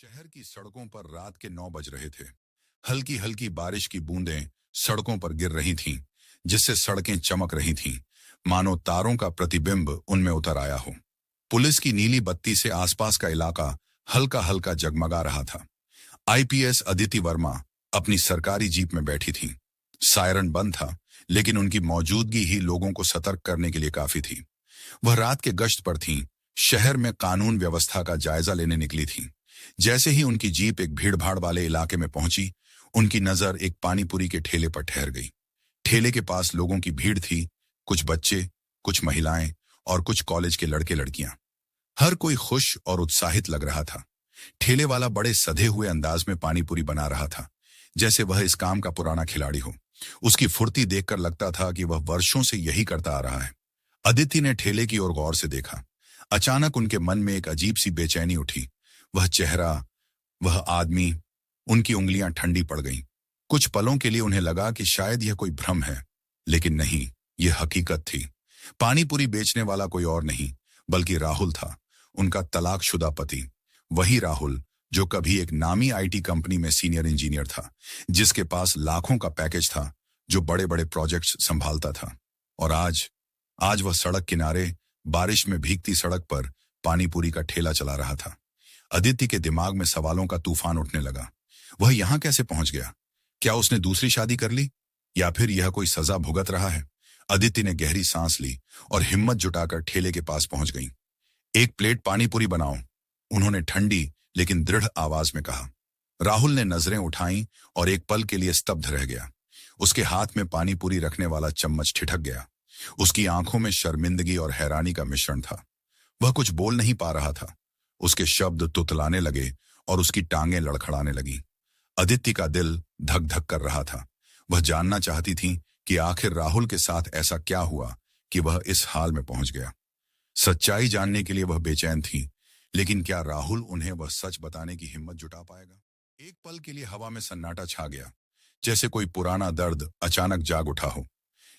शहर की सड़कों पर रात के 9 बज रहे थे। हल्की हल्की बारिश की बूंदें सड़कों पर गिर रही थीं, जिससे सड़कें चमक रही थीं, मानो तारों का प्रतिबिंब उनमें उतर आया हो। पुलिस की नीली बत्ती से आसपास का इलाका हल्का हल्का जगमगा रहा था। आईपीएस अदिति वर्मा अपनी सरकारी जीप में बैठी थीं। सायरन बंद था, लेकिन उनकी मौजूदगी ही लोगों को सतर्क करने के लिए काफी थी। वह रात के गश्त पर थीं, शहर में कानून व्यवस्था का जायजा लेने निकली थीं। जैसे ही उनकी जीप एक भीड़भाड़ वाले इलाके में पहुंची, उनकी नजर एक पानीपुरी के ठेले पर ठहर गई। ठेले के पास लोगों की भीड़ थी, कुछ बच्चे, कुछ महिलाएं और कुछ कॉलेज के लड़के लड़कियां। हर कोई खुश और उत्साहित लग रहा था। ठेले वाला बड़े सधे हुए अंदाज में पानीपुरी बना रहा था, जैसे वह इस काम का पुराना खिलाड़ी हो। उसकी फुर्ती देखकर लगता था कि वह वर्षों से यही करता आ रहा है। अदिति ने ठेले की ओर गौर से देखा। अचानक उनके मन में एक अजीब सी बेचैनी उठी। वह चेहरा, वह आदमी, उनकी उंगलियां ठंडी पड़ गईं। कुछ पलों के लिए उन्हें लगा कि शायद यह कोई भ्रम है, लेकिन नहीं, यह हकीकत थी। पानीपुरी बेचने वाला कोई और नहीं, बल्कि राहुल था, उनका तलाकशुदा पति। वही राहुल जो कभी एक नामी आईटी कंपनी में सीनियर इंजीनियर था, जिसके पास लाखों का पैकेज था, जो बड़े बड़े प्रोजेक्ट्स संभालता था। और आज वह सड़क किनारे बारिश में भीगती सड़क पर पानीपुरी का ठेला चला रहा था। अदिति के दिमाग में सवालों का तूफान उठने लगा। वह यहां कैसे पहुंच गया? क्या उसने दूसरी शादी कर ली, या फिर यह कोई सजा भुगत रहा है? अदिति ने गहरी सांस ली और हिम्मत जुटाकर ठेले के पास पहुंच गई। एक प्लेट पानीपुरी बनाओ, उन्होंने ठंडी लेकिन दृढ़ आवाज में कहा। राहुल ने नजरें उठाईं और एक पल के लिए स्तब्ध रह गया। उसके हाथ में पानीपुरी रखने वाला चम्मच ठिठक गया। उसकी आंखों में शर्मिंदगी और हैरानी का मिश्रण था। वह कुछ बोल नहीं पा रहा था। उसके शब्द तुतलाने लगे और उसकी टांगें लड़खड़ाने लगीं। अदिति का दिल धक धक कर रहा था। वह जानना चाहती थी कि आखिर राहुल के साथ ऐसा क्या हुआ कि वह इस हाल में पहुंच गया। सच्चाई जानने के लिए वह बेचैन थी, लेकिन क्या राहुल उन्हें वह सच बताने की हिम्मत जुटा पाएगा? एक पल के लिए हवा में सन्नाटा छा गया, जैसे कोई पुराना दर्द अचानक जाग उठा हो।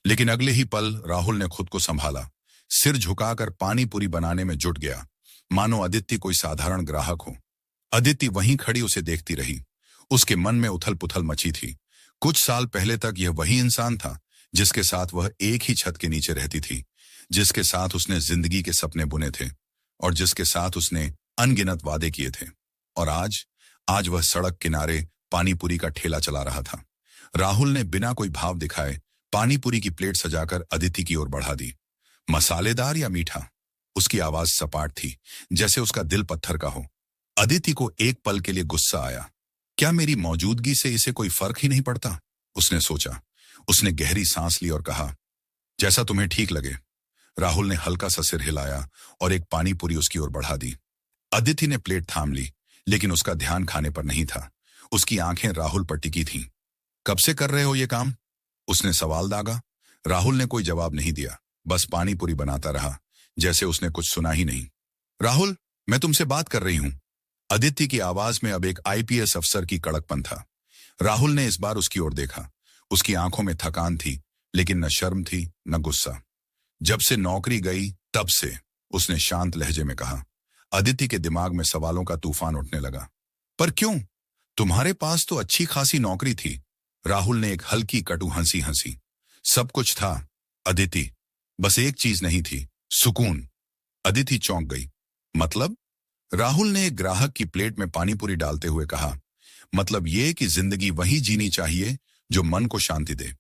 लेकिन अगले ही पल राहुल ने खुद को संभाला, सिर झुकाकर पानी पूरी बनाने में जुट गया, मानो अदिति कोई साधारण ग्राहक हो। अदिति वहीं खड़ी उसे देखती रही। उसके मन में उथल पुथल मची थी। कुछ साल पहले तक यह वही इंसान था जिसके साथ वह एक ही छत के नीचे रहती थी, जिसके साथ उसने जिंदगी के सपने बुने थे और जिसके साथ उसने अनगिनत वादे किए थे। और आज वह सड़क किनारे पानीपुरी का ठेला चला रहा था। राहुल ने बिना कोई भाव दिखाए पानीपुरी की प्लेट सजाकर अदिति की ओर बढ़ा दी। मसालेदार या मीठा? उसकी आवाज सपाट थी, जैसे उसका दिल पत्थर का हो। अदिति को एक पल के लिए गुस्सा आया। क्या मेरी मौजूदगी से इसे कोई फर्क ही नहीं पड़ता? उसने सोचा। उसने गहरी सांस ली और कहा, जैसा तुम्हें ठीक लगे। राहुल ने हल्का सा सिर हिलाया और एक पानीपुरी उसकी ओर बढ़ा दी। अदिति ने प्लेट थाम ली, लेकिन उसका ध्यान खाने पर नहीं था। उसकी आंखें राहुल पर टिकी थीं। कब से कर रहे हो ये काम? उसने सवाल दागा। राहुल ने कोई जवाब नहीं दिया, बस पानीपुरी बनाता रहा, जैसे उसने कुछ सुना ही नहीं। राहुल, मैं तुमसे बात कर रही हूं। अदिति की आवाज में अब एक आईपीएस अफसर की कड़कपन था। राहुल ने इस बार उसकी ओर देखा। उसकी आंखों में थकान थी, लेकिन न शर्म थी न गुस्सा। जब से नौकरी गई तब से, उसने शांत लहजे में कहा। अदिति के दिमाग में सवालों का तूफान उठने लगा। पर क्यों? तुम्हारे पास तो अच्छी खासी नौकरी थी। राहुल ने एक हल्की कटु हंसी हंसी। सब कुछ था अदिति, बस एक चीज नहीं थी, सुकून। अदिति चौंक गई। मतलब? राहुल ने एक ग्राहक की प्लेट में पानीपुरी डालते हुए कहा, मतलब ये कि जिंदगी वही जीनी चाहिए जो मन को शांति दे।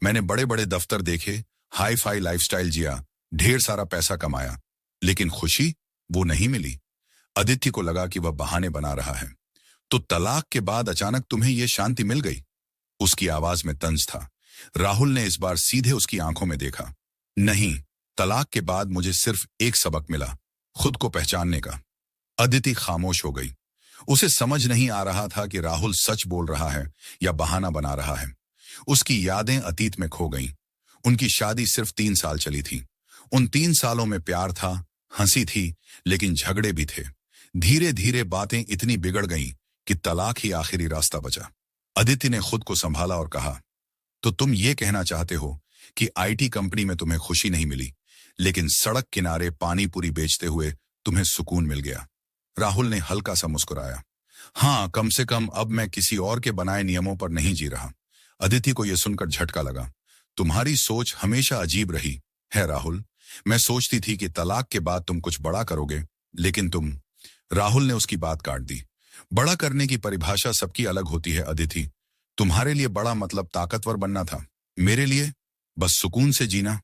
मैंने बड़े बड़े दफ्तर देखे, हाई फाई लाइफस्टाइल जिया, ढेर सारा पैसा कमाया, लेकिन खुशी वो नहीं मिली। अदिति को लगा कि वह बहाने बना रहा है। तो तलाक के बाद अचानक तुम्हें यह शांति मिल गई? उसकी आवाज में तंज था। राहुल ने इस बार सीधे उसकी आंखों में देखा। नहीं, तलाक के बाद मुझे सिर्फ एक सबक मिला, खुद को पहचानने का। अदिति खामोश हो गई। उसे समझ नहीं आ रहा था कि राहुल सच बोल रहा है या बहाना बना रहा है। उसकी यादें अतीत में खो गईं। उनकी शादी सिर्फ 3 साल चली थी। उन 3 सालों में प्यार था, हंसी थी, लेकिन झगड़े भी थे। धीरे धीरे बातें इतनी बिगड़ गईं कि तलाक ही आखिरी रास्ता बचा। अदिति ने खुद को संभाला और कहा, तो तुम ये कहना चाहते हो कि आईटी कंपनी में तुम्हें खुशी नहीं मिली, लेकिन सड़क किनारे पानीपुरी बेचते हुए तुम्हें सुकून मिल गया? राहुल ने हल्का सा मुस्कुराया। हाँ, कम से कम अब मैं किसी और के बनाए नियमों पर नहीं जी रहा। अदिति को यह सुनकर झटका लगा। तुम्हारी सोच हमेशा अजीब रही है राहुल। मैं सोचती थी कि तलाक के बाद तुम कुछ बड़ा करोगे, लेकिन तुम। राहुल ने उसकी बात काट दी। बड़ा करने की परिभाषा सबकी अलग होती है अदिति। तुम्हारे लिए बड़ा मतलब ताकतवर बनना था, मेरे लिए बस सुकून से जीना।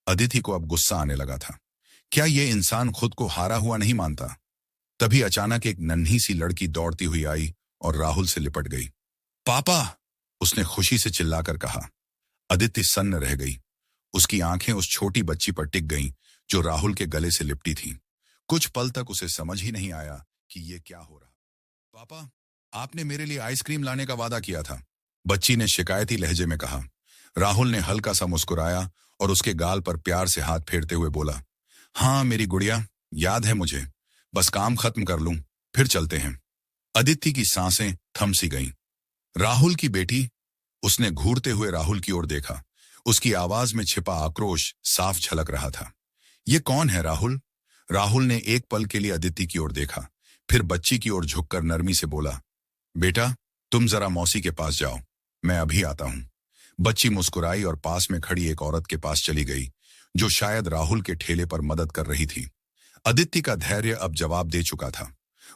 अदिति को अब गुस्सा आने लगा था। क्या ये इंसान खुद को हारा हुआ नहीं मानता? तभी अचानक एक नन्ही सी लड़की दौड़ती हुई आई और राहुल से लिपट गई। पापा! उसने खुशी से चिल्लाकर कहा। अदिति सन्न रह गई। उसकी आंखें उस छोटी बच्ची पर टिक गईं जो राहुल के गले से लिपटी थी। कुछ पल तक उसे समझ ही नहीं आया कि ये क्या हो रहा। पापा, आपने मेरे लिए आइसक्रीम लाने का वादा किया था, बच्ची ने शिकायती लहजे में कहा। राहुल ने हल्का सा मुस्कुराया और उसके गाल पर प्यार से हाथ फेरते हुए बोला, हाँ मेरी गुड़िया, याद है मुझे। बस काम खत्म कर लूं, फिर चलते हैं। अदिति की सांसें थम सी गईं। राहुल की बेटी? उसने घूरते हुए राहुल की ओर देखा। उसकी आवाज में छिपा आक्रोश साफ झलक रहा था। ये कौन है राहुल? राहुल ने एक पल के लिए अदिति की ओर देखा, फिर बच्ची की ओर झुककर नरमी से बोला, बेटा तुम जरा मौसी के पास जाओ, मैं अभी आता हूं। बच्ची मुस्कुराई और पास में खड़ी एक औरत के पास चली गई, जो शायद राहुल के ठेले पर मदद कर रही थी। अदिति का धैर्य अब जवाब दे चुका था।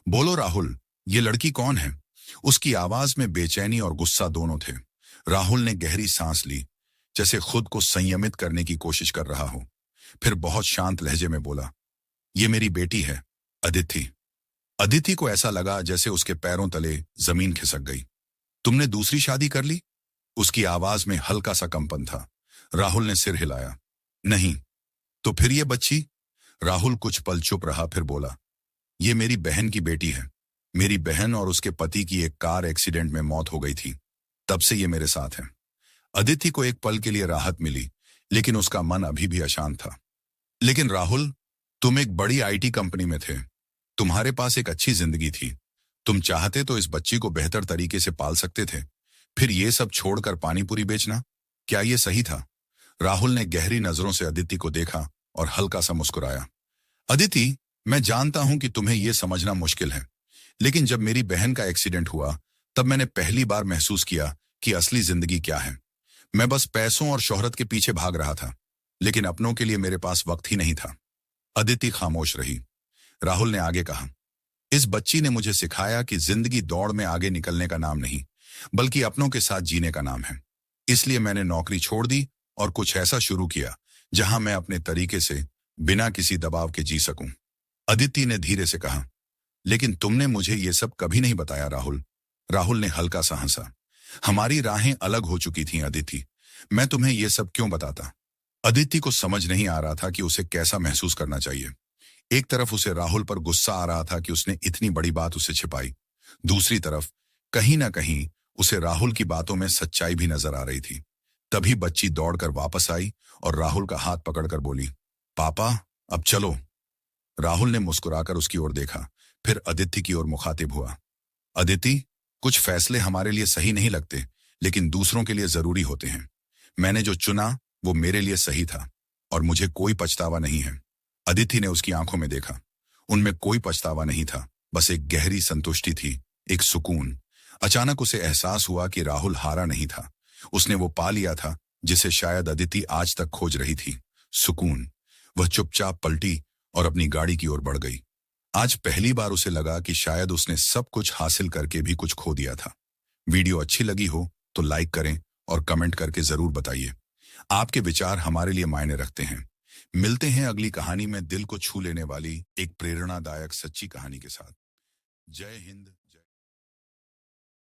बोलो राहुल, ये लड़की कौन है? उसकी आवाज में बेचैनी और गुस्सा दोनों थे। राहुल ने गहरी सांस ली, जैसे खुद को संयमित करने की कोशिश कर रहा हो। फिर बहुत शांत लहजे में बोला, ये मेरी बेटी है, अदिति। अदिति को ऐसा लगा जैसे उसके पैरों तले जमीन खिसक गई। तुमने दूसरी शादी कर ली? उसकी आवाज में हल्का सा कंपन था। राहुल ने सिर हिलाया। नहीं। तो फिर ये बच्ची? राहुल कुछ पल चुप रहा, फिर बोला, ये मेरी बहन की बेटी है। मेरी बहन और उसके पति की एक कार एक्सीडेंट में मौत हो गई थी, तब से ये मेरे साथ है। अदिति को एक पल के लिए राहत मिली, लेकिन उसका मन अभी भी अशांत था। लेकिन राहुल, तुम एक बड़ी आईटी कंपनी में थे, तुम्हारे पास एक अच्छी जिंदगी थी। तुम चाहते तो इस बच्ची को बेहतर तरीके से पाल सकते थे। फिर ये सब छोड़कर पानीपुरी बेचना, क्या ये सही था? राहुल ने गहरी नजरों से अदिति को देखा और हल्का सा मुस्कुराया। अदिति, मैं जानता हूं कि तुम्हें यह समझना मुश्किल है, लेकिन जब मेरी बहन का एक्सीडेंट हुआ, तब मैंने पहली बार महसूस किया कि असली जिंदगी क्या है। मैं बस पैसों और शोहरत के पीछे भाग रहा था, लेकिन अपनों के लिए मेरे पास वक्त ही नहीं था। अदिति खामोश रही। राहुल ने आगे कहा, इस बच्ची ने मुझे सिखाया कि जिंदगी दौड़ में आगे निकलने का नाम नहीं, बल्कि अपनों के साथ जीने का नाम है। इसलिए मैंने नौकरी छोड़ दी और कुछ ऐसा शुरू किया जहां मैं अपने तरीके से बिना किसी दबाव के जी सकूं। अदिति ने धीरे से कहा, लेकिन तुमने मुझे ये सब कभी नहीं बताया राहुल। राहुल ने हल्का सा हंसा। हमारी राहें अलग हो चुकी थीं अदिति, मैं तुम्हें ये सब क्यों बताता? अदिति को समझ नहीं आ रहा था कि उसे कैसा महसूस करना चाहिए। एक तरफ उसे राहुल पर गुस्सा आ रहा था कि उसने इतनी बड़ी बात उसे छिपाई। दूसरी तरफ कहीं ना कहीं उसे राहुल की बातों में सच्चाई भी नजर आ रही थी। तभी बच्ची दौड़कर वापस आई और राहुल का हाथ पकड़कर बोली, पापा अब चलो। राहुल ने मुस्कुराकर उसकी ओर देखा, फिर अदिति की ओर मुखातिब हुआ। अदिति, कुछ फैसले हमारे लिए सही नहीं लगते, लेकिन दूसरों के लिए जरूरी होते हैं। मैंने जो चुना वो मेरे लिए सही था और मुझे कोई पछतावा नहीं है। अदिति ने उसकी आंखों में देखा। उनमें कोई पछतावा नहीं था, बस एक गहरी संतुष्टि थी, एक सुकून। अचानक उसे एहसास हुआ कि राहुल हारा नहीं था। उसने वो पा लिया था जिसे शायद अदिति आज तक खोज रही थी, सुकून। वह चुपचाप पलटी और अपनी गाड़ी की ओर बढ़ गई। आज पहली बार उसे लगा कि शायद उसने सब कुछ हासिल करके भी कुछ खो दिया था। वीडियो अच्छी लगी हो तो लाइक करें और कमेंट करके जरूर बताइए। आपके विचार हमारे लिए मायने रखते हैं। मिलते हैं अगली कहानी में दिल को छू लेने वाली एक प्रेरणादायक सच्ची कहानी के साथ। जय हिंद।